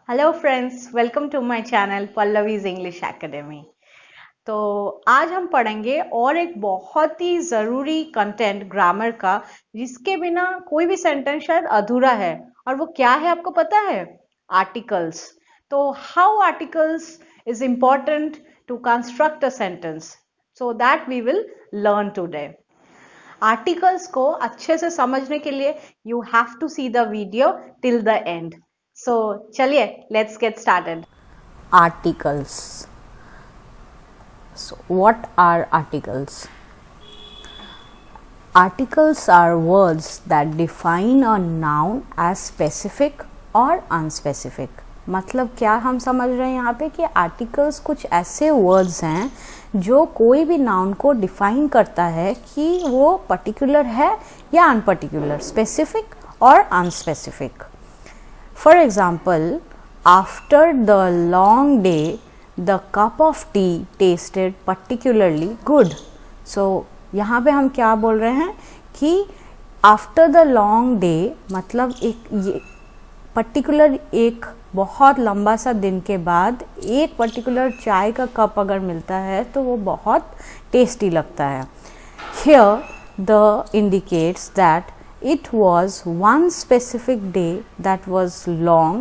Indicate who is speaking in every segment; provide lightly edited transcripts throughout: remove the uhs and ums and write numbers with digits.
Speaker 1: Hello friends, welcome to my channel Pallavi's English academy. तो आज हम पढ़ेंगे और एक बहुत ही ज़रूरी कंटेंट ग्रामर का, जिसके बिना कोई भी सेंटेंस शायद अधूरा है। और वो क्या है आपको पता है? आर्टिकल्स। तो how articles is important to construct a sentence, so that we will learn today. Articles को अच्छे से समझने के लिए you have to see the video till the end. So चलिए, let's get started.
Speaker 2: Articles. So what are articles? Articles are words that define a noun as specific or unspecific. मतलब क्या हम समझ रहे हैं यहाँ पे कि आर्टिकल्स कुछ ऐसे वर्ड्स हैं जो कोई भी नाउन को डिफाइन करता है कि वो पर्टिकुलर है या अनपर्टिकुलर, स्पेसिफिक और unspecific. For example, after the long day, the cup of tea tasted particularly good. So यहाँ पे हम क्या बोल रहे हैं कि after the long day मतलब एक पर्टिकुलर एक बहुत लंबा सा दिन के बाद एक पर्टिकुलर चाय का कप अगर मिलता है तो वो बहुत टेस्टी लगता है. Here the indicates that it was one specific day that was long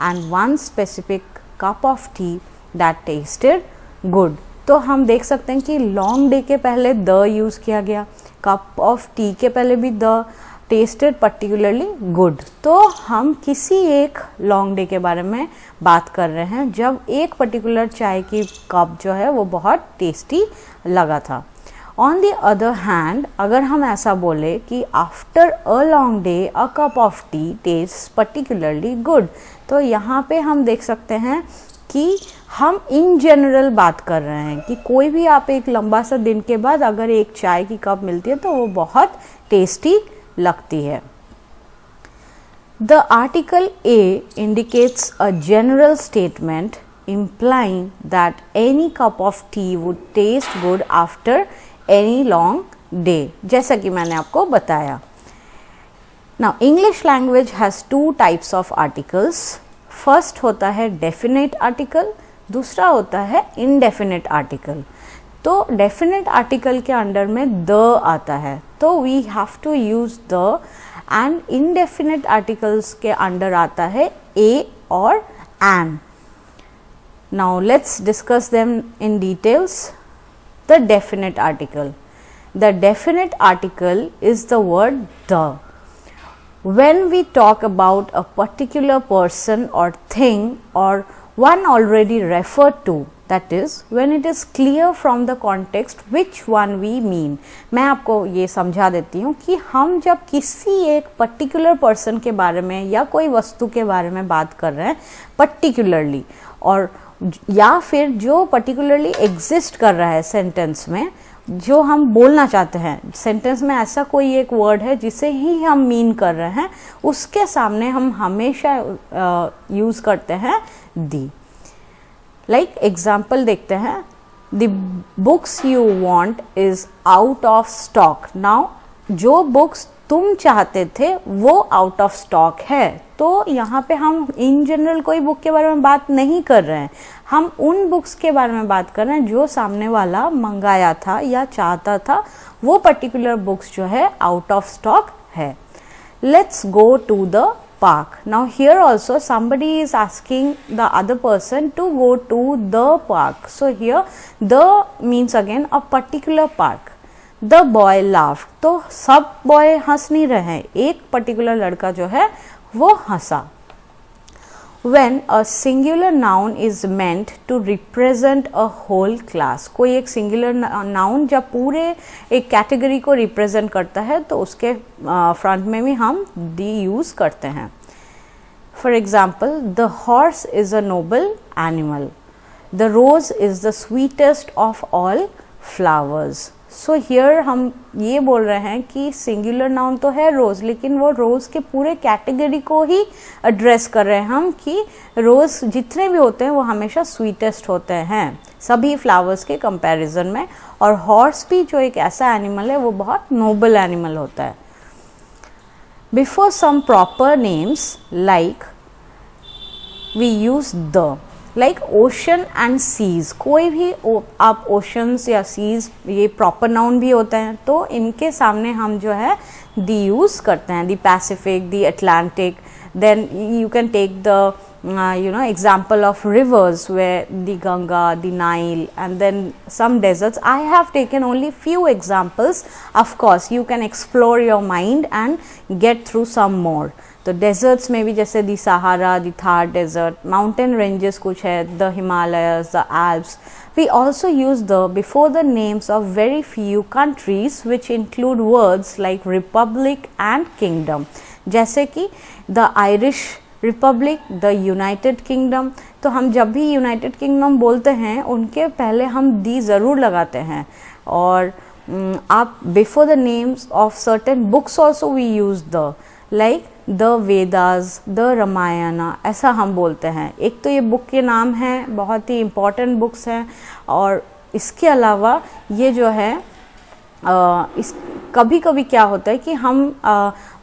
Speaker 2: and one specific cup of tea that tasted good. तो हम देख सकते हैं कि long day के पहले the यूज़ किया गया, cup of tea के पहले भी the, tasted particularly good. तो हम किसी एक long day के बारे में बात कर रहे हैं जब एक पर्टिकुलर चाय की कप जो है वो बहुत टेस्टी लगा था. ऑन द अदर हैंड, अगर हम ऐसा बोले कि after a long day a cup of tea taste particularly good, तो यहाँ पे हम देख सकते हैं कि हम इन जनरल बात कर रहे हैं कि कोई भी आप एक लंबा सा दिन के बाद अगर एक चाय की कप मिलती है तो वो बहुत टेस्टी लगती है. The article a indicates a general statement implying that any cup of tea would taste good after any long day, जैसा कि मैंने आपको बताया. Now English language has two types of articles. First होता है definite article, दूसरा होता है indefinite article. तो definite article के अंडर में the आता है, तो we have to use the, and indefinite articles के अंडर आता है a और an. Now let's discuss them in details. The definite article. The definite article is the word the. When we talk about a particular person or thing or one already referred to, that is when it is clear from the context which one we mean. मैं आपको ये समझा देती हूँ कि हम जब किसी एक पर्टिकुलर पर्सन के बारे में या कोई वस्तु के बारे में बात कर रहे हैं पर्टिकुलरली, और या फिर जो पर्टिकुलरली एग्जिस्ट कर रहा है सेंटेंस में, जो हम बोलना चाहते हैं सेंटेंस में, ऐसा कोई एक वर्ड है जिसे ही हम मीन कर रहे हैं, उसके सामने हम हमेशा यूज़ करते हैं दी. लाइक एग्जाम्पल देखते हैं, the books you want is out of stock. Now जो बुक्स तुम चाहते थे वो आउट ऑफ स्टॉक है. तो यहाँ पे हम इन जनरल कोई बुक के बारे में बात नहीं कर रहे हैं, हम उन बुक्स के बारे में बात कर रहे हैं जो सामने वाला मंगाया था या चाहता था, वो पर्टिकुलर बुक्स जो है आउट ऑफ स्टॉक है. Let's go to the park. Now here also somebody is asking the other person to go to the park. So here the means again a particular park. The boy laughed. तो सब boy हंस नहीं रहे हैं, एक particular लड़का जो है वो हंसा. When a singular noun is meant to represent a whole class, कोई एक singular noun जब पूरे एक कैटेगरी को रिप्रेजेंट करता है तो उसके फ्रंट में भी हम दी यूज़ करते हैं. For example, the horse is a noble animal. The rose is the sweetest of all flowers. So here हम ये बोल रहे हैं कि सिंगुलर नाउन तो है रोज़, लेकिन वो रोज़ के पूरे कैटेगरी को ही एड्रेस कर रहे हैं हम कि रोज़ जितने भी होते हैं वो हमेशा स्वीटेस्ट होते हैं सभी फ्लावर्स के कंपैरिजन में, और हॉर्स भी जो एक ऐसा एनिमल है वो बहुत नोबल एनिमल होता है. Before some proper names like we use the. Like ocean and seas, कोई भी आप ओशंस या सीज ये प्रॉपर नाउन भी होते हैं, तो इनके सामने हम जो है दी यूज करते हैं, the Pacific, the Atlantic. Then you can take the example of rivers where the Ganga, the Nile, and then some deserts. I have taken only few examples. Of course you can explore your mind and get through some more. तो deserts में भी जैसे the Sahara, the Thar desert, mountain ranges कुछ है, the Himalayas, the Alps. We also use the before the names of very few countries which include words like republic and kingdom. जैसे कि the Irish Republic, the United kingdom. तो हम जब भी United kingdom बोलते हैं उनके पहले हम दी ज़रूर लगाते हैं। और आप before the names of certain books also we use the, like the Vedas, the Ramayana, ऐसा हम बोलते हैं। एक तो ये बुक के नाम हैं, बहुत ही इम्पॉर्टेंट बुक्स हैं, और इसके अलावा ये जो है इस कभी कभी क्या होता है कि हम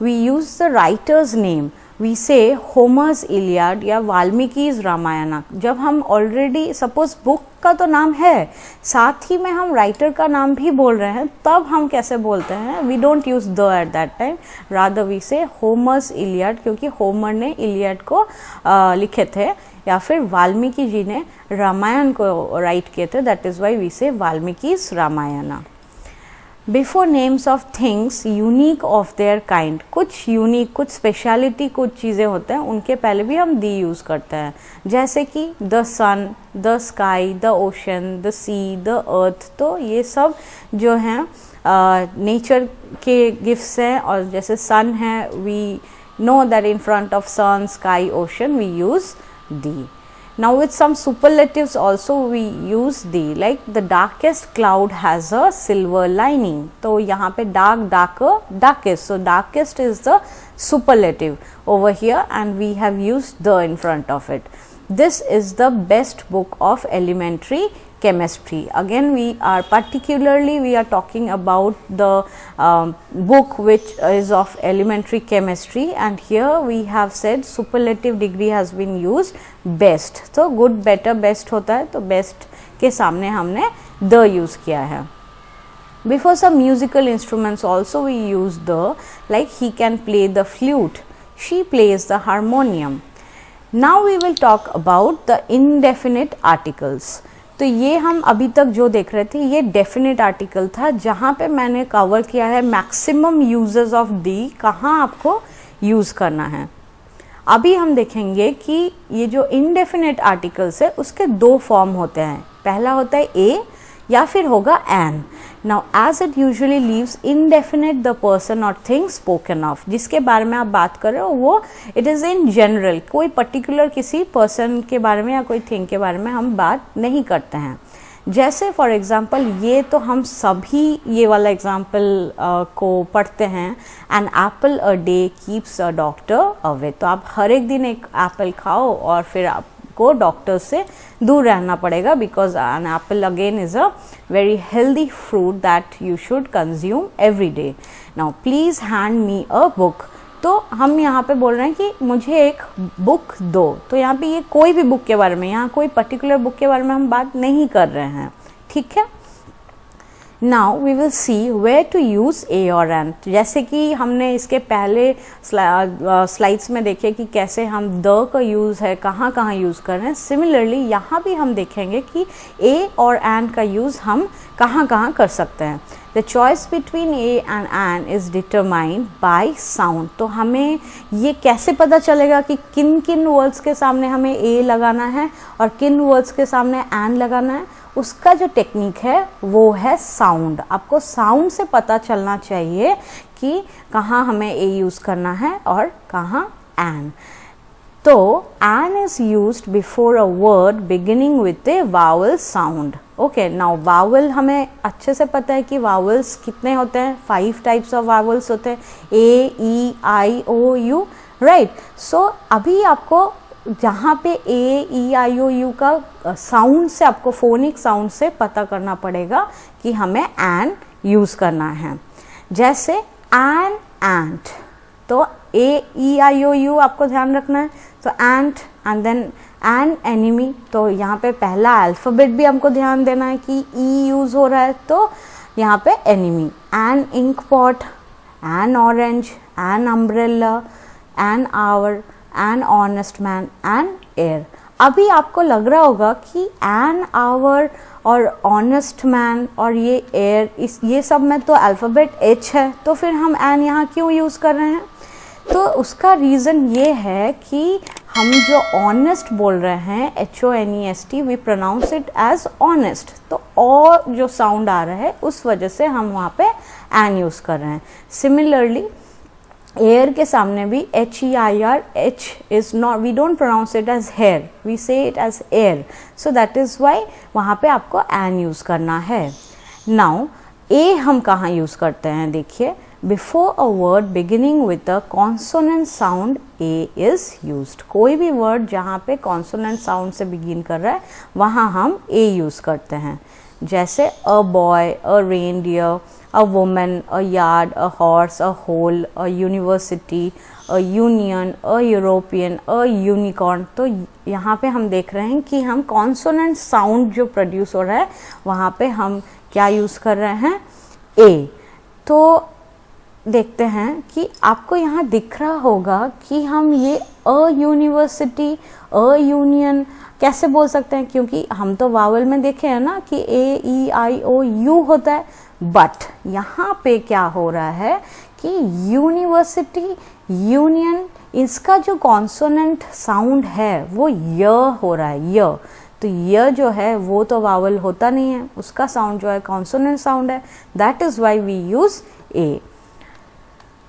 Speaker 2: we use the writer's name, we say Homer's Iliad या वाल्मीकि's रामायणा। जब हम ऑलरेडी सपोज बुक का तो नाम है, साथ ही में हम राइटर का नाम भी बोल रहे हैं, तब हम कैसे बोलते हैं, we don't use the at that time, rather we say Homer's Iliad, क्योंकि होमर ने इलियाड को लिखे थे, या फिर वाल्मीकि जी ने रामायण को राइट किए थे, that is why we say वाल्मीकि's Ramayana. Before names of things unique of their kind, कुछ यूनिक, कुछ स्पेशलिटी, कुछ चीज़ें होते हैं, उनके पहले भी हम दी यूज़ करते हैं। जैसे कि the sun, the sky, the ocean, the sea, the earth. तो ये सब जो हैं नेचर के गिफ्ट्स हैं। और जैसे सन है, we know that in front of sun, sky, ocean we use the. Now with some superlatives also we use the, like the darkest cloud has a silver lining. तो यहाँ पे dark, darker, darkest. So darkest is the superlative over here and we have used the in front of it. This is the best book of elementary chemistry. Again we are particularly we are talking about the book which is of elementary chemistry, and here we have said superlative degree has been used best. तो good, better, best होता है, तो best के सामने हमने the use किया है। Before some musical instruments also we use the, like he can play the flute, she plays the harmonium. Now we will talk about the indefinite articles. तो ये हम अभी तक जो देख रहे थे ये डेफिनेट आर्टिकल था, जहाँ पे मैंने कवर किया है मैक्सिमम यूजेस ऑफ दी, कहाँ आपको यूज़ करना है। अभी हम देखेंगे कि ये जो इनडेफिनेट आर्टिकल्स है उसके दो फॉर्म होते हैं। पहला होता है ए या फिर होगा an. Now as it usually leaves indefinite the person और थिंग स्पोकन ऑफ, जिसके बारे में आप बात कर रहे हो वो इट इज़ इन जनरल, कोई पर्टिकुलर किसी पर्सन के बारे में या कोई थिंग के बारे में हम बात नहीं करते हैं। जैसे फॉर एग्जाम्पल ये तो हम सभी ये वाला एग्जाम्पल को पढ़ते हैं, an apple a day keeps a doctor away. तो आप हर एक दिन एक एप्पल खाओ और फिर आपको डॉक्टर से दूर रहना पड़ेगा, because an apple again is a very healthy fruit that you should consume every day. Now please hand me a book. तो हम यहाँ पे बोल रहे हैं कि मुझे एक बुक दो, तो यहाँ पे ये कोई भी बुक के बारे में, यहाँ कोई पर्टिकुलर बुक के बारे में हम बात नहीं कर रहे हैं, ठीक है। Now we will see where to use a और एन। जैसे कि हमने इसके पहले स्लाइड्स में देखे कि कैसे हम द का यूज़ है कहाँ कहाँ यूज़ कर रहे हैं, सिमिलरली यहाँ भी हम देखेंगे कि ए और एन का यूज़ हम कहाँ कहाँ कर सकते हैं। The choice between a and an is determined by sound. तो हमें ये कैसे पता चलेगा कि किन किन वर्ड्स के सामने हमें ए लगाना है और किन वर्ड्स के सामने एन लगाना है, उसका जो टेक्निक है वो है साउंड। आपको साउंड से पता चलना चाहिए कि कहाँ हमें ए यूज़ करना है और कहाँ एन। तो an is used before a word beginning with a vowel sound. Okay, now vowel हमें अच्छे से पता है कि वावल्स कितने होते हैं, 5 टाइप्स ऑफ वावल्स होते हैं, ए, ई, आई, ओ, यू, राइट। सो अभी आपको जहाँ पे ए, ई, आई, ओ, यू का साउंड से, आपको फोनिक साउंड से पता करना पड़ेगा कि हमें एन यूज़ करना है। जैसे एन एंट, तो AEIOU आपको ध्यान रखना है। तो ant and then an enemy, तो यहाँ पे पहला अल्फ़ाबेट भी हमको ध्यान देना है कि E यूज़ हो रहा है, तो यहाँ पे enemy. An ink pot, an orange, an umbrella, an hour, an honest man, an air. अभी आपको लग रहा होगा कि एन आवर और ऑनेस्ट मैन और ये एयर, ये सब में तो अल्फ़ाबेट H है, तो फिर हम एन यहाँ क्यों यूज़ कर रहे हैं? तो उसका रीज़न ये है कि हम जो ऑनेस्ट बोल रहे हैं HONEST, we pronounce it as honest, तो और जो साउंड आ रहा है उस वजह से हम वहाँ पे एन यूज़ कर रहे हैं। सिमिलरली एयर के सामने भी HEIR, H is not, we don't pronounce it as hair, we say it as air, so that is why वहाँ पे आपको एन यूज़ करना है। नाउ ए हम कहाँ यूज़ करते हैं? देखिए, before a word beginning with a consonant sound A is used. कोई भी वर्ड जहाँ पे कॉन्सोनेंट साउंड से बिगिन कर रहा है वहाँ हम ए यूज़ करते हैं। जैसे a boy, a reindeer, a woman, a yard, a horse, a hole, a university, a union, a European, a unicorn। तो यहाँ पे हम देख रहे हैं कि हम कॉन्सोनेंट साउंड जो प्रोड्यूस हो रहा है वहाँ पे हम क्या यूज़ कर रहे हैं? ए। तो देखते हैं कि आपको यहाँ दिख रहा होगा कि हम ये अ यूनिवर्सिटी, अ यूनियन कैसे बोल सकते हैं, क्योंकि हम तो वावल में देखे हैं ना कि AEIOU होता है, बट यहाँ पे क्या हो रहा है कि यूनिवर्सिटी, यूनियन, इसका जो कॉन्सोनेंट साउंड है वो य हो रहा है, य। तो य जो है वो तो वावल होता नहीं है, उसका साउंड जो है कॉन्सोनेंट साउंड है, that is why we use a.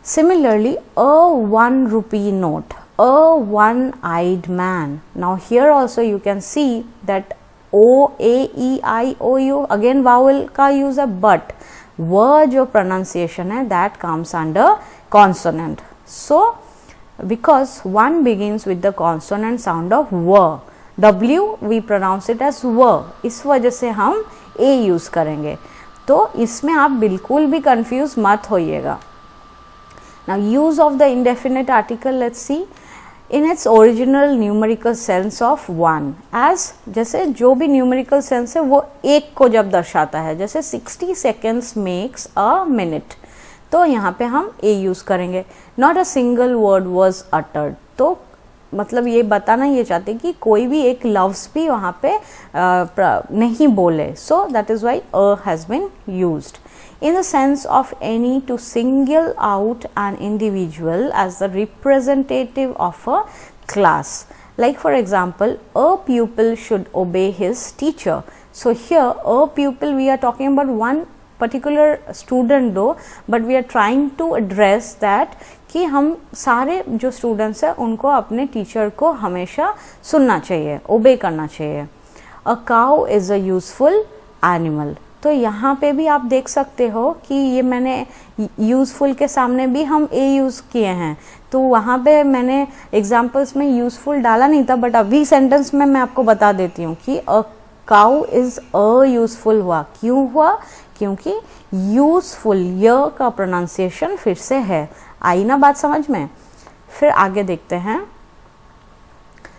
Speaker 2: Similarly, a 1 rupee note, a one-eyed man. Now here also you can see that OAEIOU again vowel का use है, but वह जो pronunciation है that comes under consonant. So because one begins with the consonant sound of w, W we pronounce it as w, इस वजह से हम a use करेंगे। तो इसमें आप बिल्कुल भी confuse मत होइएगा। Now use of the indefinite article, let's see, in its original numerical sense of 1, as जैसे जो भी numerical sense है वो एक को जब दर्शाता है, जैसे 60 seconds makes a minute, तो यहाँ पे हम a use करेंगे। Not a single word was uttered, तो मतलब ये बताना ये चाहते कि कोई भी एक लफ्ज़ भी वहाँ पे नहीं बोले, so that is why a has been used. In the sense of any, to single out an individual as the representative of a class. Like for example, a pupil should obey his teacher. So here a pupil, we are talking about one particular student though, but we are trying to address that कि हम सारे जो students हैं उनको अपने teacher को हमेशा सुनना चाहिए, ओबे करना चाहिए। A cow is a useful animal, तो यहाँ पे भी आप देख सकते हो कि ये मैंने यूज़फुल के सामने भी हम ए यूज़ किए हैं, तो वहाँ पे मैंने एग्जाम्पल्स में यूज़फुल डाला नहीं था, बट अभी सेंटेंस में मैं आपको बता देती हूँ कि a cow is a useful हुआ। क्यों हुआ? क्योंकि यूज़फुल य का प्रोनाउंसिएशन फिर से है। आई ना बात समझ में? फिर आगे देखते हैं।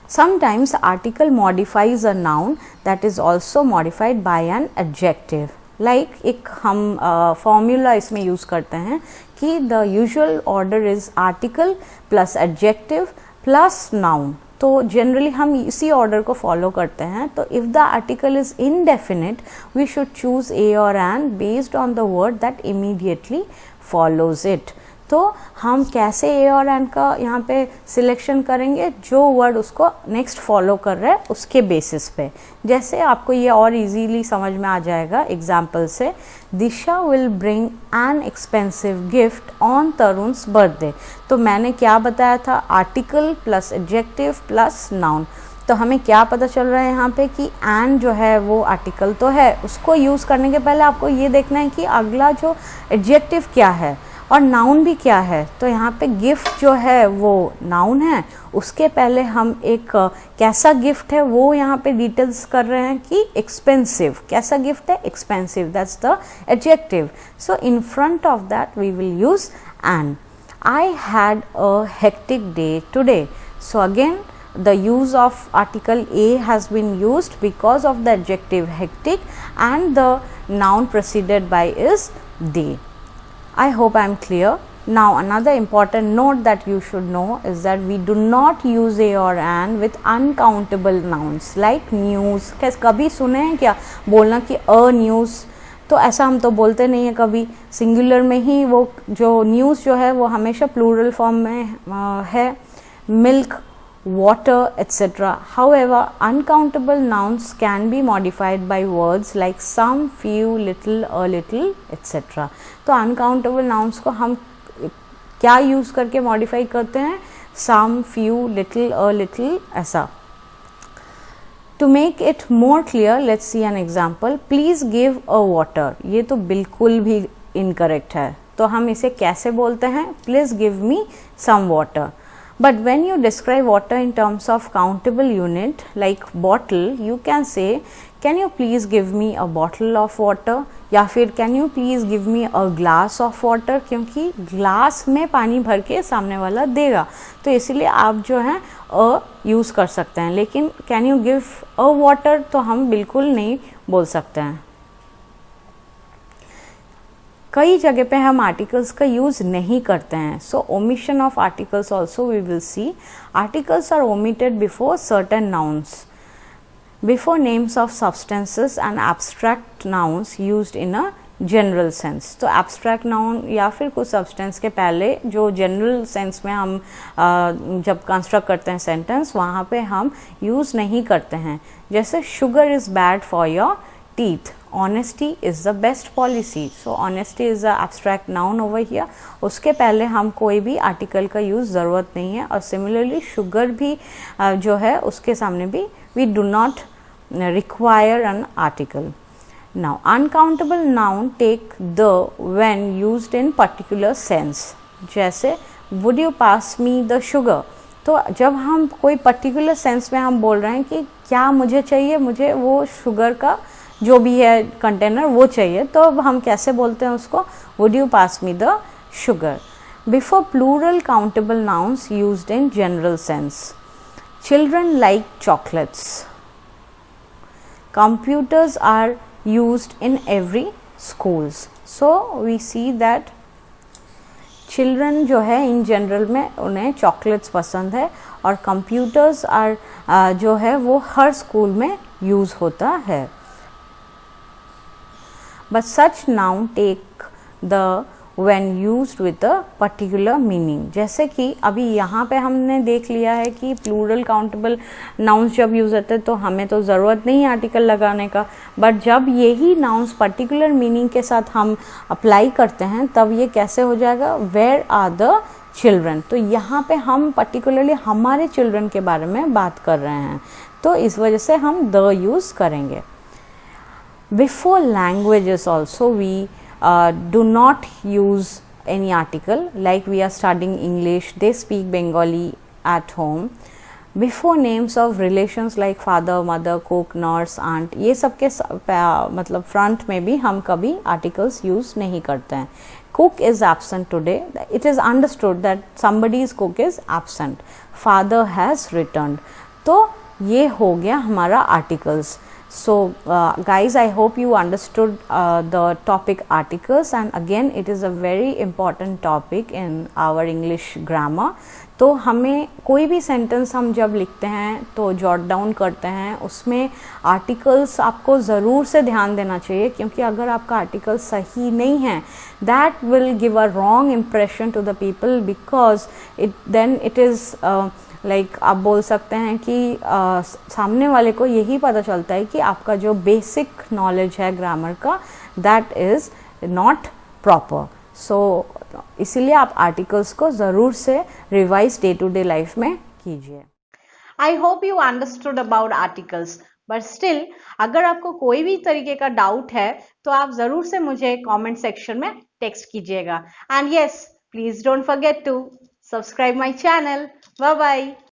Speaker 2: Sometimes article modifies a noun that is also modified by an adjective. Like एक हम formula इसमें use करते हैं कि the usual order is article plus adjective plus noun. तो जनरली हम इसी ऑर्डर को फॉलो करते हैं। तो if the article is indefinite we should choose a और an based on the word that immediately follows it. तो हम कैसे ए और एन का यहाँ पे सिलेक्शन करेंगे? जो वर्ड उसको नेक्स्ट फॉलो कर रहा है उसके बेसिस पे। जैसे आपको ये और इजीली समझ में आ जाएगा एग्जाम्पल से, Disha will bring an expensive gift on Tarun's birthday. तो मैंने क्या बताया था? Article plus adjective plus noun. तो हमें क्या पता चल रहा है यहाँ पे कि एन जो है वो आर्टिकल तो है, उसको यूज़ करने के पहले आपको ये देखना है कि अगला जो एडजेक्टिव क्या है और नाउन भी क्या है। तो यहाँ पे गिफ्ट जो है वो नाउन है, उसके पहले हम एक कैसा गिफ्ट है वो यहाँ पे डिटेल्स कर रहे हैं कि एक्सपेंसिव। कैसा गिफ्ट है? Expensive, that's the adjective. So in front of that we will use an. I had a hectic day today. So again the use of article a has been used because of the adjective hectic, and the noun preceded by is day. I hope I am clear. Now another important note that you should know is that we do not use a or an with uncountable nouns like news. कभी सुने हैं क्या बोलना कि a news? तो ऐसा हम तो बोलते नहीं है कभी, सिंगुलर में ही वो जो न्यूज़ जो है वो हमेशा प्लूरल फॉर्म में है. Milk, water, etc. However, uncountable nouns can be modified by words like some, few, little, a little, etc. तो uncountable nouns को हम क्या यूज़ करके मॉडिफाई करते हैं? some, few, little, a little, ऐसा. To make it more clear, let's see an example. Please give a water. ये तो बिल्कुल भी incorrect है. तो हम इसे कैसे बोलते हैं? Please give me some water. But when you describe water in terms of countable unit like bottle, you can say, can you please give me a bottle of water? या फिर can you please give me a glass of water? क्योंकि glass में पानी भर के सामने वाला देगा, तो इसीलिए आप जो है a यूज़ कर सकते हैं. लेकिन can you give a water तो हम बिल्कुल नहीं बोल सकते हैं. कई जगह पे हम आर्टिकल्स का यूज़ नहीं करते हैं. So omission of articles also we will see. Articles are omitted before certain nouns, before names of substances and abstract nouns used in a general sense. तो एब्स्ट्रैक्ट नाउन या फिर कुछ सब्सटेंस के पहले जो जनरल सेंस में हम जब कंस्ट्रक्ट करते हैं सेंटेंस, वहाँ पे हम यूज़ नहीं करते हैं. जैसे sugar is bad for your teeth. Honesty is the best policy. So honesty is the abstract noun over here. उसके पहले हम कोई भी आर्टिकल का यूज़ ज़रूरत नहीं है. और सिमिलरली शुगर भी जो है उसके सामने भी we do not require an article. Now uncountable noun take the when used in particular sense. जैसे would you pass me the sugar? तो जब हम कोई पर्टिकुलर सेंस में हम बोल रहे हैं कि क्या मुझे चाहिए, मुझे वो शुगर का जो भी है कंटेनर वो चाहिए, तो अब हम कैसे बोलते हैं उसको? Would you pass me the sugar. Before plural countable nouns used in general sense. Children like chocolates. Computers are used in every schools. So we see that children जो है इन जनरल में उन्हें चॉकलेट्स पसंद है, और computers are जो है वो हर स्कूल में यूज़ होता है. But such noun take the when used with a particular meaning. जैसे कि अभी यहाँ पे हमने देख लिया है कि प्लूरल काउंटेबल नाउन्स जब यूज़ होते हैं तो हमें तो ज़रूरत नहीं आर्टिकल लगाने का, बट जब यही नाउन्स पर्टिकुलर मीनिंग के साथ हम अप्लाई करते हैं तब ये कैसे हो जाएगा? Where are the children. तो यहाँ पे हम पर्टिकुलरली हमारे चिल्ड्रन के बारे में बात कर रहे हैं, तो इस वजह से हम द यूज़ करेंगे. Before languages also we do not use any article, like we are studying English, they speak Bengali at home. Before names of relations like father, mother, cook, nurse, aunt, ये सब के मतलब front में भी हम कभी articles use नहीं करते हैं. Cook is absent today. It is understood that somebody's cook is absent. Father has returned. तो ये हो गया हमारा articles. So guys, I hope you understood the topic articles, and again it is a very important topic in our English grammar. तो हमें कोई भी sentence हम जब लिखते हैं तो जॉट डाउन करते हैं, उसमें आर्टिकल्स आपको ज़रूर से ध्यान देना चाहिए, क्योंकि अगर आपका आर्टिकल सही नहीं है that will give a wrong impression to the people, because it is like आप बोल सकते हैं कि सामने वाले को यही पता चलता है कि आपका जो बेसिक नॉलेज है ग्रामर का that is not proper. So इसीलिए आप आर्टिकल्स को ज़रूर से revise day to day life में कीजिए.
Speaker 1: I hope you understood about articles, but still अगर आपको कोई भी तरीके का डाउट है तो आप ज़रूर से मुझे कमेंट सेक्शन में टेक्स्ट कीजिएगा. And yes, please don't forget to subscribe my channel. Bye bye.